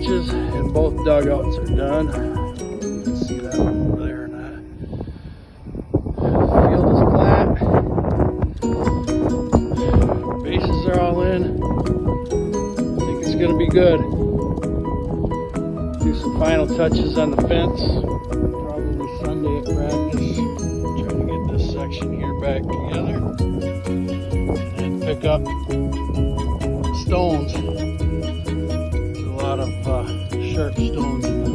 touches and both dugouts are done. You can see that one over there or not. Field is flat. Bases are all in. I think it's going to be good. Do some final touches on the fence. Probably Sunday at practice. Try to get this section here back together. And pick up stones. There's a lot of sharp stones in the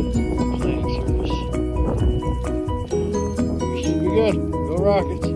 playing surface. We should be good. Go Rockets.